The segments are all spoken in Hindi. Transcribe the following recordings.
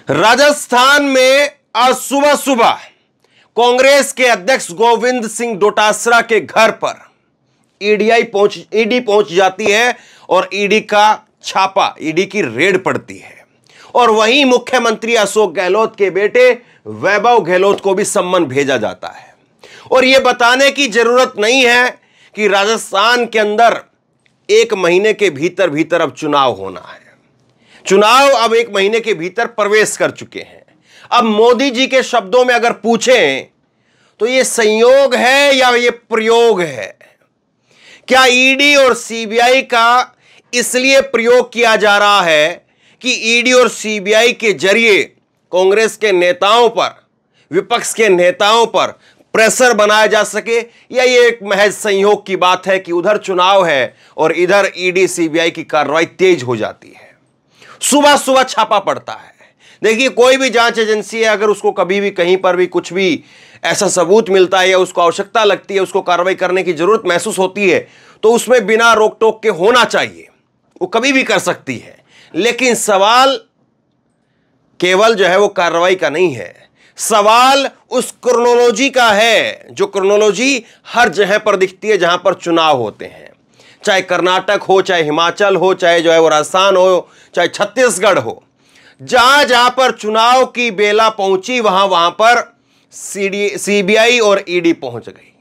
राजस्थान में आज सुबह सुबह कांग्रेस के अध्यक्ष गोविंद सिंह डोटासरा के घर पर ईडी पहुंच जाती है और ईडी का छापा, ईडी की रेड पड़ती है। और वहीं मुख्यमंत्री अशोक गहलोत के बेटे वैभव गहलोत को भी सम्मन भेजा जाता है। और यह बताने की जरूरत नहीं है कि राजस्थान के अंदर 1 महीने के भीतर भीतर अब चुनाव होना है। चुनाव अब 1 महीने के भीतर प्रवेश कर चुके हैं। अब मोदी जी के शब्दों में अगर पूछें तो यह संयोग है या यह प्रयोग है? क्या ईडी और सीबीआई का इसलिए प्रयोग किया जा रहा है कि ईडी और सीबीआई के जरिए कांग्रेस के नेताओं पर, विपक्ष के नेताओं पर प्रेशर बनाया जा सके, या ये एक महज संयोग की बात है कि उधर चुनाव है और इधर ईडी सीबीआई की कार्रवाई तेज हो जाती है, सुबह सुबह छापा पड़ता है? देखिए, कोई भी जांच एजेंसी है, अगर उसको कभी भी कहीं पर भी कुछ भी ऐसा सबूत मिलता है या उसको आवश्यकता लगती है, उसको कार्रवाई करने की जरूरत महसूस होती है, तो उसमें बिना रोक टोक के होना चाहिए। वो कभी भी कर सकती है। लेकिन सवाल केवल जो है वो कार्रवाई का नहीं है, सवाल उस क्रोनोलॉजी का है जो क्रोनोलॉजी हर जगह पर दिखती है जहां पर चुनाव होते हैं। चाहे कर्नाटक हो, चाहे हिमाचल हो, चाहे जो है वो राजस्थान हो, चाहे छत्तीसगढ़ हो, जहां जहां पर चुनाव की बेला पहुंची वहां वहां पर सीबीआई और ईडी पहुंच गई।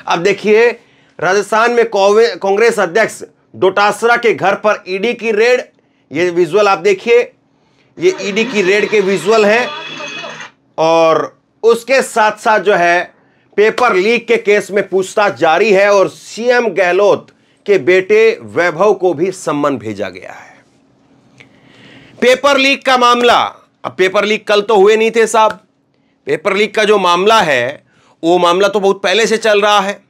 अब देखिए, राजस्थान में कांग्रेस अध्यक्ष डोटासरा के घर पर ईडी की रेड, ये विजुअल आप देखिए, ये ईडी की रेड के विजुअल हैं। और उसके साथ साथ जो है पेपर लीक के केस में पूछताछ जारी है और सीएम गहलोत के बेटे वैभव को भी सम्मन भेजा गया है। पेपर लीक का मामला, अब पेपर लीक कल तो हुए नहीं थे साहब। पेपर लीक का जो मामला है वो मामला तो बहुत पहले से चल रहा है।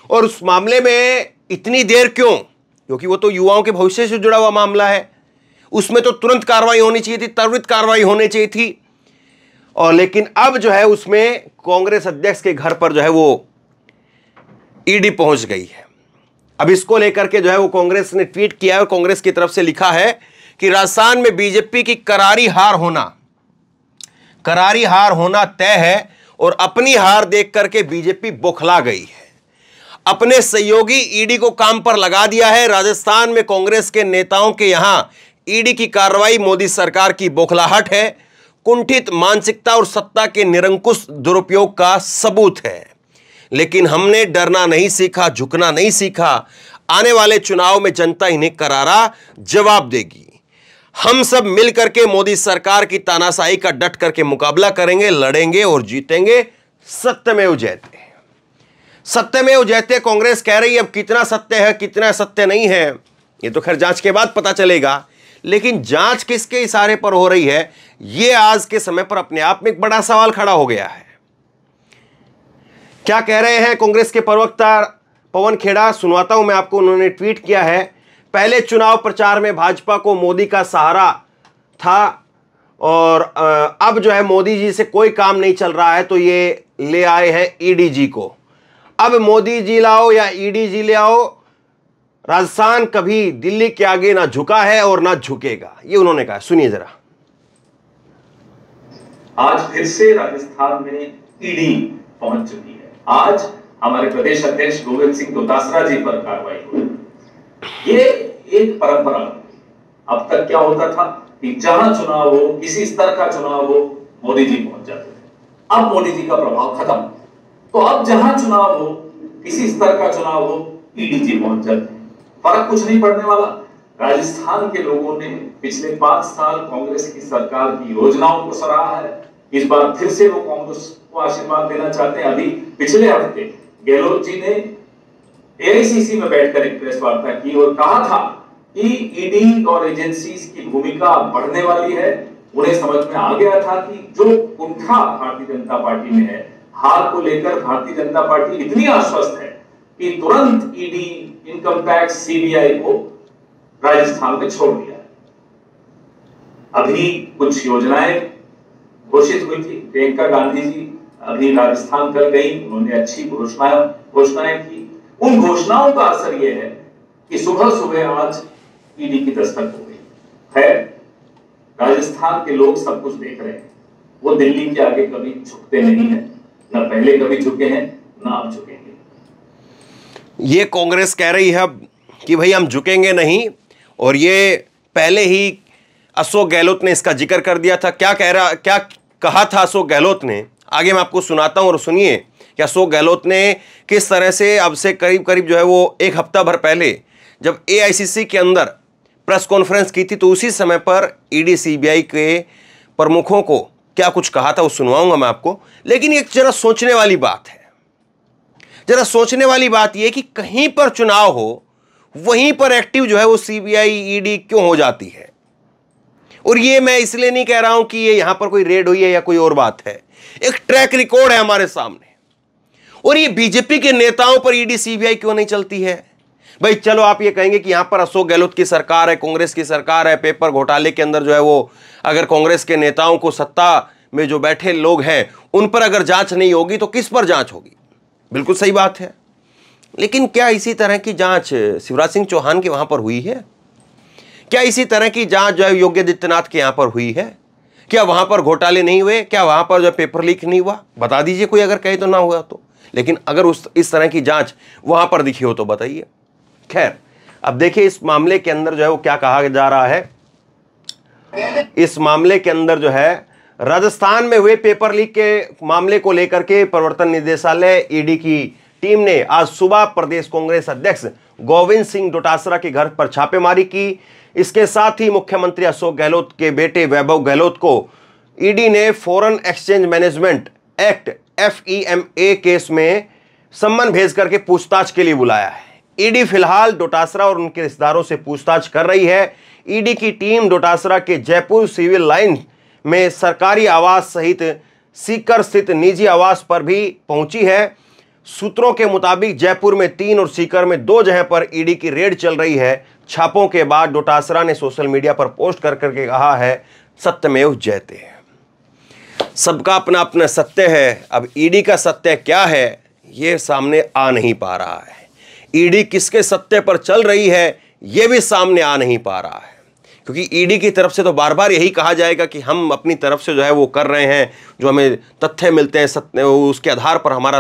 और उस मामले में इतनी देर क्यों? क्योंकि वो तो युवाओं के भविष्य से जुड़ा हुआ मामला है। उसमें तो तुरंत कार्रवाई होनी चाहिए थी, त्वरित कार्रवाई होनी चाहिए थी। और लेकिन अब जो है उसमें कांग्रेस अध्यक्ष के घर पर जो है वो ईडी पहुंच गई है। अब इसको लेकर के जो है वो कांग्रेस ने ट्वीट किया है और कांग्रेस की तरफ से लिखा है कि राजस्थान में बीजेपी की करारी हार होना तय है और अपनी हार देख करके बीजेपी बौखला गई है। अपने सहयोगी ईडी को काम पर लगा दिया है। राजस्थान में कांग्रेस के नेताओं के यहां ईडी की कार्रवाई मोदी सरकार की बौखलाहट है, कुंठित मानसिकता और सत्ता के निरंकुश दुरुपयोग का सबूत है। लेकिन हमने डरना नहीं सीखा, झुकना नहीं सीखा। आने वाले चुनाव में जनता इन्हें करारा जवाब देगी। हम सब मिलकर के मोदी सरकार की तानाशाही का डट करके मुकाबला करेंगे, लड़ेंगे और जीतेंगे। सत्यमेव जयते, सत्यमेव जयते कांग्रेस कह रही है। अब कितना सत्य है, कितना सत्य नहीं है, ये तो खैर जांच के बाद पता चलेगा। लेकिन जांच किसके इशारे पर हो रही है, यह आज के समय पर अपने आप में एक बड़ा सवाल खड़ा हो गया है। क्या कह रहे हैं कांग्रेस के प्रवक्ता पवन खेड़ा, सुनवाता हूं मैं आपको। उन्होंने ट्वीट किया है, पहले चुनाव प्रचार में भाजपा को मोदी का सहारा था और अब जो है मोदी जी से कोई काम नहीं चल रहा है तो ये ले आए हैं ईडी जी को। अब मोदी जी लाओ या ईडी जी ले आओ, राजस्थान कभी दिल्ली के आगे ना झुका है और ना झुकेगा, ये उन्होंने कहा। सुनिए जरा। आज फिर से राजस्थान में ईडी पहुंच चुकी है। आज हमारे प्रदेश अध्यक्ष गोविंद सिंह डोटासरा जी पर कार्रवाई हुई। ये एक परंपरा। अब तक क्या होता था कि जहां चुनाव हो, किसी स्तर का चुनाव हो, मोदी जी पहुंच जाते थे। अब मोदी जी का प्रभाव खत्म, तो अब जहां चुनाव हो, किसी स्तर का चुनाव हो, ईडी जी पहुंच जाते हैं। फर्क कुछ नहीं पड़ने वाला। राजस्थान के लोगों ने पिछले 5 साल कांग्रेस की सरकार की योजनाओं को सराहा है। इस बार फिर से वो कांग्रेस को आशीर्वाद देना चाहते हैं। अभी पिछले हफ्ते गहलोत जी ने एआईसीसी में बैठकर एक प्रेस वार्ता की और कहा था कि ईडी और एजेंसीज की भूमिका बढ़ने वाली है। उन्हें समझ में आ गया था कि जो कुंठा भारतीय जनता पार्टी में है, हार को लेकर भारतीय जनता पार्टी इतनी आश्वस्त है कि तुरंत ईडी, इनकम टैक्स, सीबीआई को राजस्थान में छोड़ दिया। अभी कुछ योजनाएं घोषित हुई थी। प्रियंका गांधी जी अभी राजस्थान कल गई, उन्होंने अच्छी घोषणाएं की। उन घोषणाओं का असर यह है कि सुबह सुबह आज ईडी की दस्तक हो गई है। राजस्थान के लोग सब कुछ देख रहे हैं। वो दिल्ली के आगे कभी झुकते नहीं है, न पहले कभी झुके हैं, न अब झुकेंगे। ये कांग्रेस कह रही है कि भाई हम झुकेंगे नहीं, और ये पहले ही अशोक गहलोत ने इसका जिक्र कर दिया था। क्या कहा था अशोक गहलोत ने, आगे मैं आपको सुनाता हूं और सुनिए कि अशोक गहलोत ने किस तरह से अब से करीब करीब जो है वो एक हफ्ता भर पहले जब एआईसीसी के अंदर प्रेस कॉन्फ्रेंस की थी, तो उसी समय पर ईडी सीबीआई के प्रमुखों को क्या कुछ कहा था वो सुनवाऊंगा मैं आपको। लेकिन एक जरा सोचने वाली बात है, जरा सोचने वाली बात यह कि कहीं पर चुनाव हो वहीं पर एक्टिव जो है वो सीबीआई ईडी क्यों हो जाती है। और ये मैं इसलिए नहीं कह रहा हूं कि ये यहां पर कोई रेड हुई है या कोई और बात है, एक ट्रैक रिकॉर्ड है हमारे सामने। और ये बीजेपी के नेताओं पर ईडी सीबीआई क्यों नहीं चलती है। भाई चलो आप ये कहेंगे कि यहां पर अशोक गहलोत की सरकार है, कांग्रेस की सरकार है, पेपर घोटाले के अंदर जो है वो अगर कांग्रेस के नेताओं को सत्ता में जो बैठे लोग हैं उन पर अगर जांच नहीं होगी तो किस पर जांच होगी। बिल्कुल सही बात है, लेकिन क्या इसी तरह की जांच शिवराज सिंह चौहान के वहां पर हुई है? क्या इसी तरह की जांच जो है योगी आदित्यनाथ के यहां पर हुई है? क्या वहां पर घोटाले नहीं हुए? क्या वहां पर जो पेपर लीक नहीं हुआ? बता दीजिए कोई अगर कहे तो ना हुआ तो। लेकिन अगर इस तरह की जांच वहां पर दिखी हो तो बताइए। खैर, अब देखिए इस मामले के अंदर जो है वो क्या कहा जा रहा है। इस मामले के अंदर जो है राजस्थान में हुए पेपर लीक के मामले को लेकर के प्रवर्तन निदेशालय ईडी की टीम ने आज सुबह प्रदेश कांग्रेस अध्यक्ष गोविंद सिंह डोटासरा के घर पर छापेमारी की। इसके साथ ही मुख्यमंत्री अशोक गहलोत के बेटे वैभव गहलोत को ईडी ने foreign exchange management act FEMA case में सम्मन भेज करके पूछताछ के लिए बुलाया है। ईडी फिलहाल डोटासरा और उनके रिश्तेदारों से पूछताछ कर रही है। ईडी की टीम डोटासरा के जयपुर सिविल लाइन में सरकारी आवास सहित सीकर स्थित निजी आवास पर भी पहुंची है। सूत्रों के मुताबिक जयपुर में 3 और सीकर में 2 जगह पर ईडी की रेड चल रही है। छापों के बाद डोटासरा ने सोशल मीडिया पर पोस्ट कर करके कहा है, सत्यमेव जयते। सबका अपना अपना सत्य है। अब ईडी का सत्य क्या है ये सामने आ नहीं पा रहा है। ईडी किसके सत्य पर चल रही है ये भी सामने आ नहीं पा रहा है, क्योंकि ईडी की तरफ से तो बार बार यही कहा जाएगा कि हम अपनी तरफ से जो है वो कर रहे हैं, जो हमें तथ्य मिलते हैं सत्य उसके आधार पर हमारा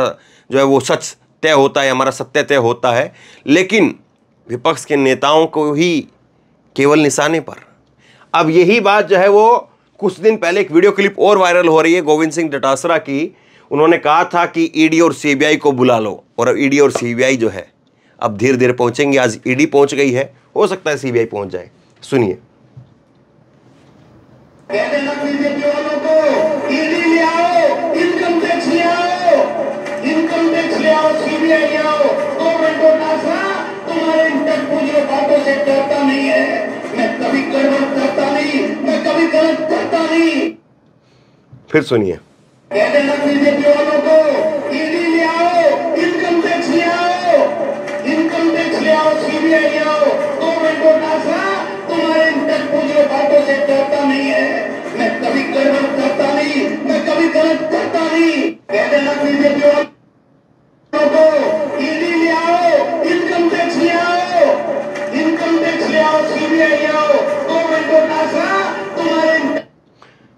जो है वो सच तय होता है, हमारा सत्य तय होता है। लेकिन विपक्ष के नेताओं को ही केवल निशाने पर। अब यही बात जो है वो कुछ दिन पहले एक वीडियो क्लिप और वायरल हो रही है गोविंद सिंह डोटासरा की। उन्होंने कहा था कि ईडी और सीबीआई को बुला लो, और ईडी और सीबीआई जो है अब धीरे धीरे पहुंचेंगे। आज ईडी पहुंच गई है, हो सकता है सीबीआई पहुंच जाए। सुनिए। फिर सुनिए।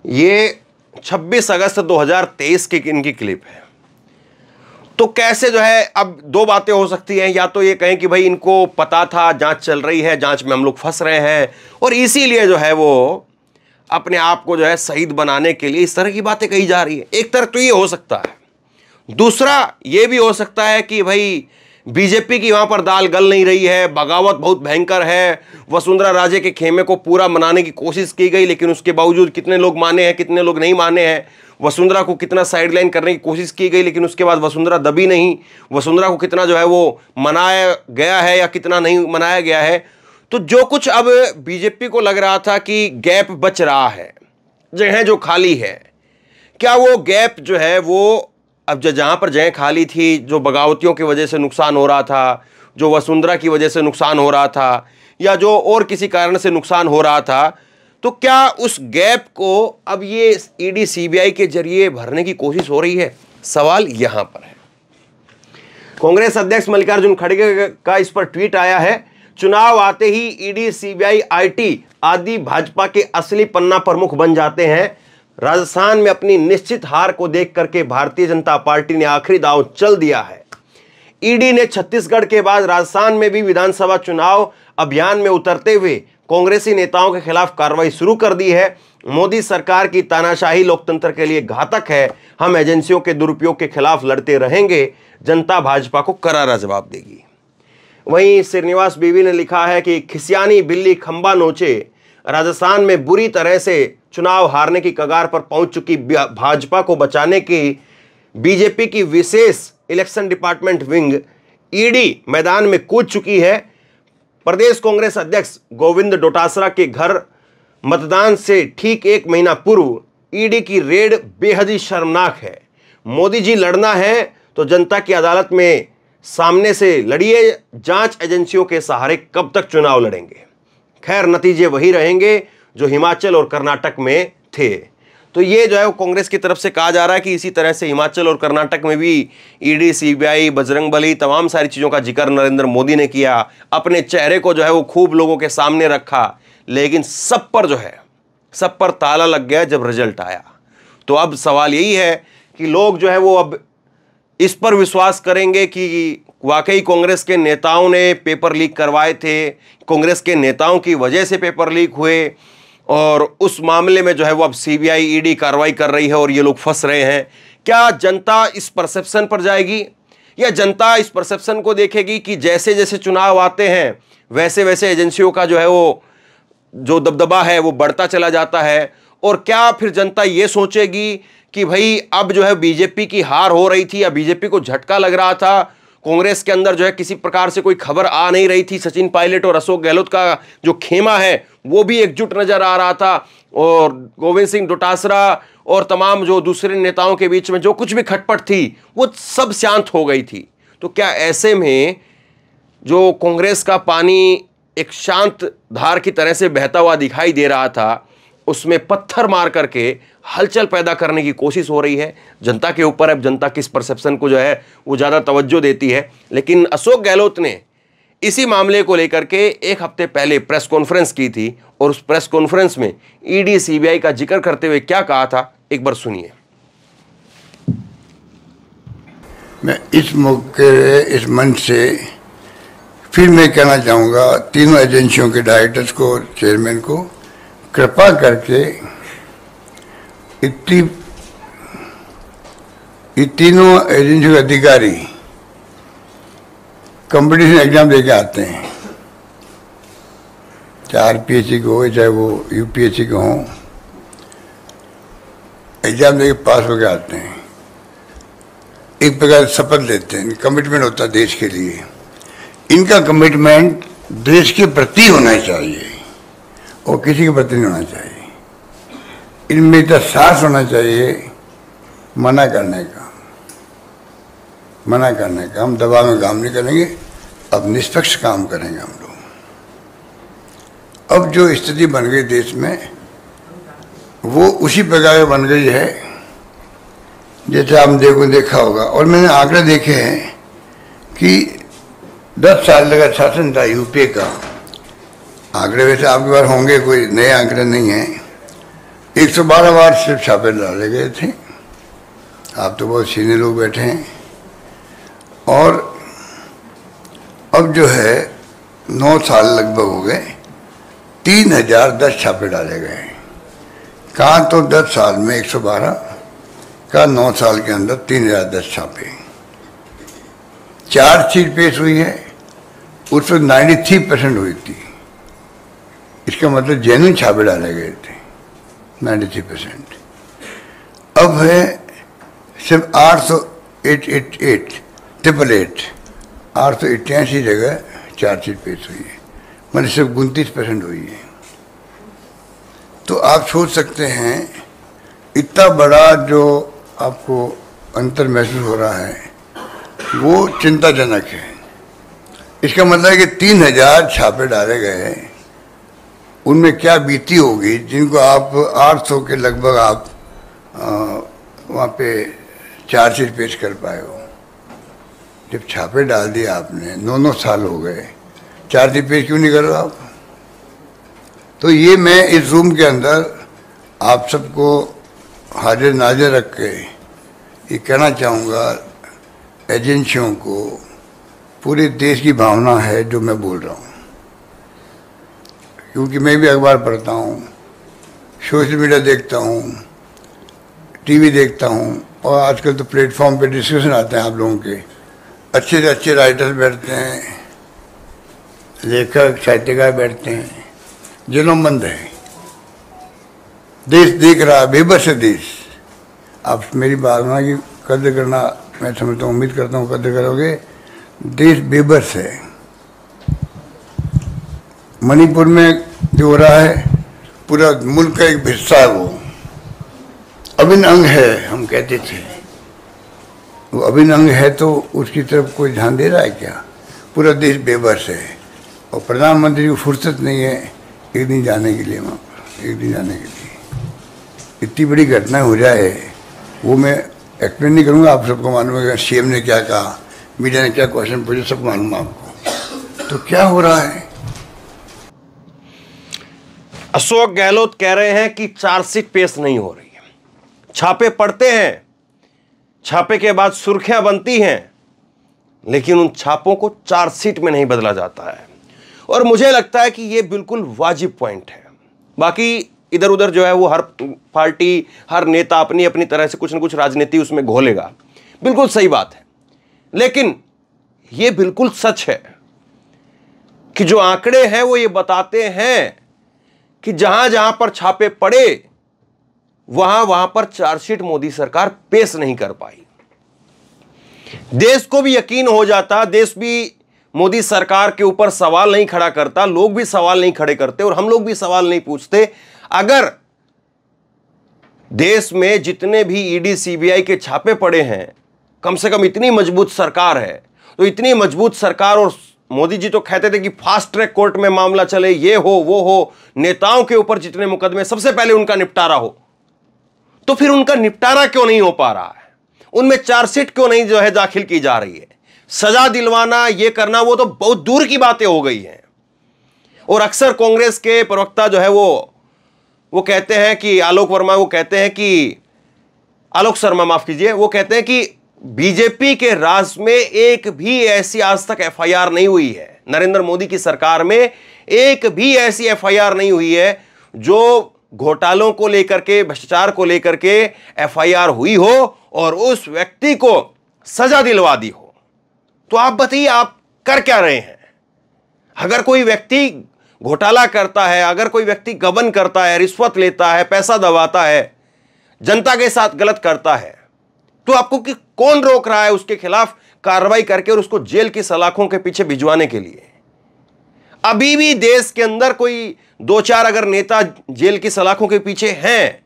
ये 26 अगस्त 2023 की इनकी क्लिप है। तो कैसे जो है अब 2 बातें हो सकती हैं, या तो ये कहें कि भाई इनको पता था जांच चल रही है, जांच में हम लोग फंस रहे हैं और इसीलिए जो है वो अपने आप को जो है शहीद बनाने के लिए इस तरह की बातें कही जा रही है। एक तरफ तो ये हो सकता है, दूसरा ये भी हो सकता है कि भाई बीजेपी की वहां पर दाल गल नहीं रही है, बगावत बहुत भयंकर है, वसुंधरा राजे के खेमे को पूरा मनाने की कोशिश की गई, लेकिन उसके बावजूद कितने लोग माने हैं कितने लोग नहीं माने हैं। वसुंधरा को कितना साइडलाइन करने की कोशिश की गई, लेकिन उसके बाद वसुंधरा दबी नहीं। वसुंधरा को कितना जो है वो मनाया गया है या कितना नहीं मनाया गया है। तो जो कुछ अब बीजेपी को लग रहा था कि गैप बच रहा है, जगह जो खाली है, क्या वो गैप जो है वो अब जहां पर जगह खाली थी, जो बगावतियों की वजह से नुकसान हो रहा था, जो वसुंधरा की वजह से नुकसान हो रहा था, या जो और किसी कारण से नुकसान हो रहा था, तो क्या उस गैप को अब ये ईडी सीबीआई के जरिए भरने की कोशिश हो रही है? सवाल यहां पर है। कांग्रेस अध्यक्ष मल्लिकार्जुन खड़गे का इस पर ट्वीट आया है, चुनाव आते ही ईडी सीबीआई आईटी आदि भाजपा के असली पन्ना प्रमुख बन जाते हैं। राजस्थान में अपनी निश्चित हार को देख करके भारतीय जनता पार्टी ने आखिरी दांव चल दिया है। ईडी ने छत्तीसगढ़ के बाद राजस्थान में भी विधानसभा चुनाव अभियान में उतरते हुए कांग्रेसी नेताओं के खिलाफ कार्रवाई शुरू कर दी है। मोदी सरकार की तानाशाही लोकतंत्र के लिए घातक है। हम एजेंसियों के दुरुपयोग के खिलाफ लड़ते रहेंगे। जनता भाजपा को करारा जवाब देगी। वहीं श्रीनिवास बीवी ने लिखा है कि खिसियानी बिल्ली खंबा नोचे। राजस्थान में बुरी तरह से चुनाव हारने की कगार पर पहुंच चुकी भाजपा को बचाने की बीजेपी की विशेष इलेक्शन डिपार्टमेंट विंग ईडी मैदान में कूद चुकी है। प्रदेश कांग्रेस अध्यक्ष गोविंद डोटासरा के घर मतदान से ठीक 1 महीना पूर्व ईडी की रेड बेहद ही शर्मनाक है। मोदी जी लड़ना है तो जनता की अदालत में सामने से लड़िए। जांच एजेंसियों के सहारे कब तक चुनाव लड़ेंगे? खैर, नतीजे वही रहेंगे जो हिमाचल और कर्नाटक में थे। तो ये जो है वो कांग्रेस की तरफ से कहा जा रहा है कि इसी तरह से हिमाचल और कर्नाटक में भी ईडी, सीबीआई, बजरंगबली, तमाम सारी चीज़ों का जिक्र नरेंद्र मोदी ने किया। अपने चेहरे को जो है वो खूब लोगों के सामने रखा, लेकिन सब पर जो है सब पर ताला लग गया जब रिजल्ट आया। तो अब सवाल यही है कि लोग जो है वो अब इस पर विश्वास करेंगे कि वाकई कांग्रेस के नेताओं ने पेपर लीक करवाए थे, कांग्रेस के नेताओं की वजह से पेपर लीक हुए, और उस मामले में जो है वो अब सीबीआई, ईडी कार्रवाई कर रही है और ये लोग फंस रहे हैं। क्या जनता इस परसेप्शन पर जाएगी, या जनता इस परसेप्शन को देखेगी कि जैसे जैसे चुनाव आते हैं वैसे वैसे एजेंसियों का जो है वो जो दबदबा है वो बढ़ता चला जाता है? और क्या फिर जनता ये सोचेगी कि भाई अब जो है बीजेपी की हार हो रही थी या बीजेपी को झटका लग रहा था, कांग्रेस के अंदर जो है किसी प्रकार से कोई खबर आ नहीं रही थी, सचिन पायलट और अशोक गहलोत का जो खेमा है वो भी एकजुट नजर आ रहा था, और गोविंद सिंह डोटासरा और तमाम जो दूसरे नेताओं के बीच में जो कुछ भी खटपट थी वो सब शांत हो गई थी। तो क्या ऐसे में जो कांग्रेस का पानी एक शांत धार की तरह से बहता हुआ दिखाई दे रहा था, उसमें पत्थर मार करके हलचल पैदा करने की कोशिश हो रही है? जनता के ऊपर अब जनता किस परसेप्शन को जो है वो ज़्यादा तवज्जो देती है। लेकिन अशोक गहलोत ने इसी मामले को लेकर के 1 हफ्ते पहले प्रेस कॉन्फ्रेंस की थी, और उस प्रेस कॉन्फ्रेंस में ईडी, सीबीआई का जिक्र करते हुए क्या कहा था, एक बार सुनिए। मैं इस मौके, इस मंच से फिर मैं कहना चाहूँगा तीनों एजेंसियों के डायरेक्टर्स को, चेयरमैन को, कृपा करके ये तीनों एजेंसियों के अधिकारी कंपटीशन एग्जाम देके आते हैं, चाहे आरपीएससी के हो चाहे वो यूपीएससी के हों, एग्जाम देके पास होके आते हैं। एक प्रकार शपथ लेते हैं, कमिटमेंट होता है देश के लिए। इनका कमिटमेंट देश के प्रति होना चाहिए और किसी के प्रति नहीं होना चाहिए। इनमें इतना साहस होना चाहिए मना करने का। हम दबाव में काम नहीं करेंगे, अब निष्पक्ष काम करेंगे हम लोग। अब जो स्थिति बन गई देश में वो उसी प्रकार बन गई है जैसे आपने देखा होगा। और मैंने आंकड़े देखे हैं कि 10 साल लगा शासन था यूपीए का। आंकड़े वैसे आपके पास होंगे, कोई नए आंकड़े नहीं हैं। 112 बार सिर्फ छापे डाले गए थे। आप तो बहुत सीनियर लोग बैठे हैं। और अब जो है 9 साल लगभग हो गए, 3010 छापे डाले गए। कहाँ तो 10 साल में 112 का 9 साल के अंदर 3010 छापे। चार्जशीट पेश हुई है, उसमें 93% हुई थी। इसका मतलब जेन्युइन छापे डाले गए थे 93%। अब है सिर्फ 888 जगह चार्जशीट पेश हुई है, मतलब सिर्फ 29% हुई है। तो आप सोच सकते हैं इतना बड़ा जो आपको अंतर महसूस हो रहा है वो चिंताजनक है। इसका मतलब है कि 3000 छापे डाले गए, उनमें क्या बीती होगी जिनको आप 800 के लगभग आप वहाँ पे चार्जशीट पेश कर पाए हो। जब छापे डाल दिए आपने, 9 साल हो गए, चार्जशीट पेश क्यों नहीं कर रहे हो आप? तो ये मैं इस रूम के अंदर आप सबको हाजिर नाजिर रख के ये कहना चाहूँगा, एजेंसियों को, पूरे देश की भावना है जो मैं बोल रहा हूँ, क्योंकि मैं भी अखबार पढ़ता हूँ, सोशल मीडिया देखता हूँ, टीवी देखता हूँ, और आजकल तो प्लेटफॉर्म पे डिस्कशन आते हैं आप लोगों के। अच्छे से अच्छे राइटर्स बैठते हैं, लेखक साहित्यकार बैठते हैं, जनमंद है, देश देख रहा है, बेबस है देश। आप मेरी भावना की कदर करना, मैं समझता हूँ, उम्मीद करता हूँ कदर करोगे। देश बेबस है। मणिपुर में जो हो रहा है, पूरा मुल्क का एक हिस्सा है, वो अभिन्न अंग है, हम कहते थे। वो अभिन्न अंग है तो उसकी तरफ कोई ध्यान दे रहा है क्या? पूरा देश बेबस है, और प्रधानमंत्री को फुर्सत नहीं है एक दिन जाने के लिए, वहाँ पर एक दिन जाने के लिए। इतनी बड़ी घटना हो जाए, वो मैं एक्सप्लेन नहीं करूँगा, आप सबको मालूम है सीएम ने क्या कहा, मीडिया ने क्या क्वेश्चन पूछे, सब मालूम है आपको। तो क्या हो रहा है? अशोक गहलोत कह रहे हैं कि चार्जशीट पेश नहीं हो रही है, छापे पड़ते हैं, छापे के बाद सुर्खियां बनती हैं, लेकिन उन छापों को चार्जशीट में नहीं बदला जाता है। और मुझे लगता है कि यह बिल्कुल वाजिब पॉइंट है। बाकी इधर उधर जो है वो हर पार्टी, हर नेता अपनी अपनी तरह से कुछ न कुछ राजनीति उसमें घोलेगा, बिल्कुल सही बात है। लेकिन यह बिल्कुल सच है कि जो आंकड़े हैं वो ये बताते हैं कि जहां जहां पर छापे पड़े वहां वहां पर चार्जशीट मोदी सरकार पेश नहीं कर पाई। देश को भी यकीन हो जाता, देश भी मोदी सरकार के ऊपर सवाल नहीं खड़ा करता, लोग भी सवाल नहीं खड़े करते और हम लोग भी सवाल नहीं पूछते, अगर देश में जितने भी ईडी सीबीआई के छापे पड़े हैं, कम से कम इतनी मजबूत सरकार है। तो इतनी मजबूत सरकार, और मोदी जी तो कहते थे कि फास्ट ट्रैक कोर्ट में मामला चले, ये हो वो हो, नेताओं के ऊपर जितने मुकदमे सबसे पहले उनका निपटारा हो, तो फिर उनका निपटारा क्यों नहीं हो पा रहा है? उनमें चार्जशीट क्यों नहीं जो है दाखिल की जा रही है? सजा दिलवाना, ये करना, वो तो बहुत दूर की बातें हो गई हैं। और अक्सर कांग्रेस के प्रवक्ता जो है वो कहते हैं कि आलोक वर्मा, वो कहते हैं कि आलोक शर्मा, माफ कीजिए, वो कहते हैं कि बीजेपी के राज में एक भी ऐसी आज तक एफआईआर नहीं हुई है, नरेंद्र मोदी की सरकार में एक भी ऐसी एफआईआर नहीं हुई है जो घोटालों को लेकर के, भ्रष्टाचार को लेकर के एफआईआर हुई हो और उस व्यक्ति को सजा दिलवा दी हो। तो आप बताइए, आप कर क्या रहे हैं? अगर कोई व्यक्ति घोटाला करता है, अगर कोई व्यक्ति गबन करता है, रिश्वत लेता है, पैसा दबाता है, जनता के साथ गलत करता है, तो आपको कि कौन रोक रहा है उसके खिलाफ कार्रवाई करके और उसको जेल की सलाखों के पीछे भिजवाने के लिए? अभी भी देश के अंदर कोई दो चार अगर नेता जेल की सलाखों के पीछे हैं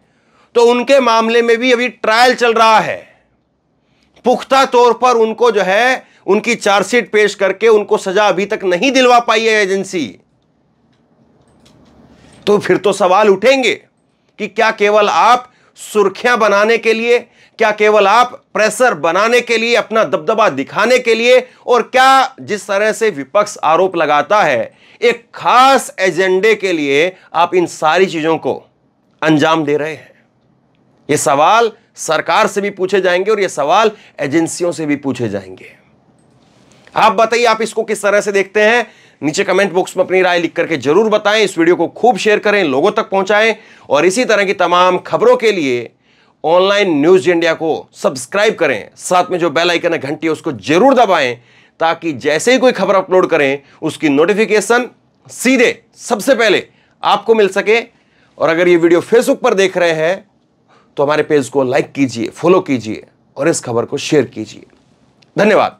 तो उनके मामले में भी अभी ट्रायल चल रहा है। पुख्ता तौर पर उनको जो है उनकी चार्जशीट पेश करके उनको सजा अभी तक नहीं दिलवा पाई है एजेंसी। तो फिर तो सवाल उठेंगे कि क्या केवल आप सुर्खियां बनाने के लिए, क्या केवल आप प्रेशर बनाने के लिए, अपना दबदबा दिखाने के लिए, और क्या जिस तरह से विपक्ष आरोप लगाता है एक खास एजेंडे के लिए आप इन सारी चीजों को अंजाम दे रहे हैं? ये सवाल सरकार से भी पूछे जाएंगे और ये सवाल एजेंसियों से भी पूछे जाएंगे। आप बताइए, आप इसको किस तरह से देखते हैं? नीचे कमेंट बॉक्स में अपनी राय लिख करके जरूर बताएं। इस वीडियो को खूब शेयर करें, लोगों तक पहुंचाएं, और इसी तरह की तमाम खबरों के लिए ऑनलाइन न्यूज इंडिया को सब्सक्राइब करें। साथ में जो बेल आइकन है, घंटी है, उसको जरूर दबाएं, ताकि जैसे ही कोई खबर अपलोड करें उसकी नोटिफिकेशन सीधे सबसे पहले आपको मिल सके। और अगर ये वीडियो फेसबुक पर देख रहे हैं तो हमारे पेज को लाइक कीजिए, फॉलो कीजिए और इस खबर को शेयर कीजिए। धन्यवाद।